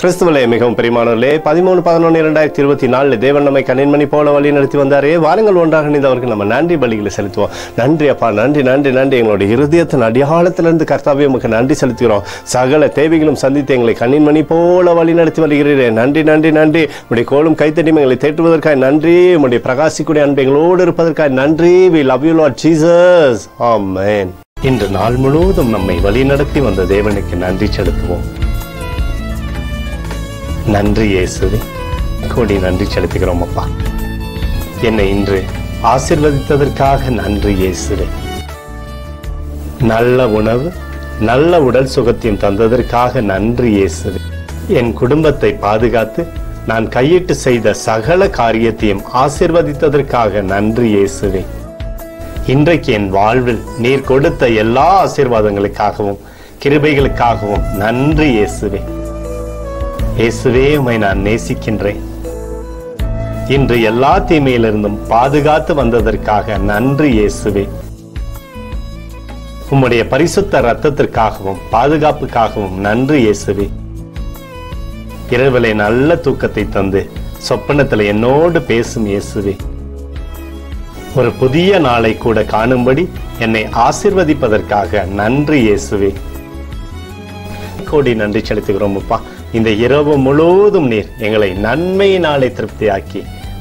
கிறிஸ்துவிலே மிகவும் பிரியமானவர்களே, 13/11/2024 தேவன் நம்மை கண்ணின்மணி போல வழி நடத்தி வந்தாரே. வாருங்கள் ஒன்றாக இணைந்தவருக்கு நம்ம நன்றி பலிகளை செலுத்துவோம். நன்றி அப்பா, நன்றி நன்றி நன்றி. எங்களுடைய இருதயத்தின் அடியாளத்திலிருந்து கர்த்தாவே உமக்கு நன்றி செலுத்துகிறோம். சகல தேவைகளும் சந்தித்து எங்களை கண்ணின்மணி போல வழி நடத்தி வருகிறேன். நன்றி நன்றி நன்றி. உடைய கோலும் கைத்தட்டி எங்களை தேற்றுவதற்காக நன்றி. உடைய பிரகாசிக்கூடிய அன்பு எங்களோடு இருப்பதற்காக நன்றி. We love you Lord Jesus. Amen. இன்று நாள் முழுவதும் நம்மை வழி நடத்தி வந்த தேவனுக்கு நன்றி செலுத்துவோம். நன்றி இயேசுவே, கோடி நன்றி செலுத்துகிறோம் அப்பா. என்னை இன்று ஆசீர்வதித்ததற்காக நன்றி இயேசுவே. நல்ல உணவு, நல்ல உடல் சுகத்தையும் தந்ததற்காக நன்றி இயேசுவே. என் குடும்பத்தை பாதுகாத்து நான் கையிட்டு செய்த சகல காரியத்தையும் ஆசீர்வதித்ததற்காக நன்றி இயேசுவே. இன்றைக்கு என் வாழ்வில் நீர் கொடுத்த எல்லா ஆசீர்வாதங்களுக்காகவும் கிருபைகளுக்காகவும் நன்றி இயேசுவே. இயேசுவே, உம்மை நான் நேசிக்கின்றேன். இன்று எல்லா தீமையிலிருந்தும் பாதுகாத்து வந்ததற்காக நன்றி இயேசுவே. உம்முடைய பரிசுத்த இரத்தத்திற்காகவும் பாதுகாப்புக்காகவும் நன்றி இயேசுவே. இரவிலே நல்ல தூக்கத்தை தந்து சொப்பனத்தில் என்னோடு பேசும் இயேசுவே. ஒரு புதிய நாளை கூட காணும்படி என்னை ஆசீர்வதிப்பதற்காக நன்றி இயேசுவே. கோடி நன்றி செலுத்துகிறோம் அப்பா. இந்த இரவு முழுவதும் நீர் எங்களை நன்மையினாலே திருப்தியாக்கி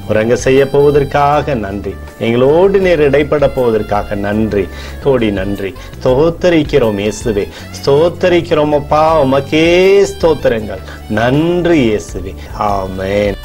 உறங்க செய்ய போவதற்காக நன்றி. எங்களோடு நீர் இடைப்பட போவதற்காக நன்றி. கோடி நன்றி. ஸ்தோத்தரிக்கிறோம் இயேசுவே, ஸ்தோத்தரிக்கிறோம் அப்பா. உமக்கே ஸ்தோத்திரங்கள். நன்றி இயேசுவே. ஆமென்.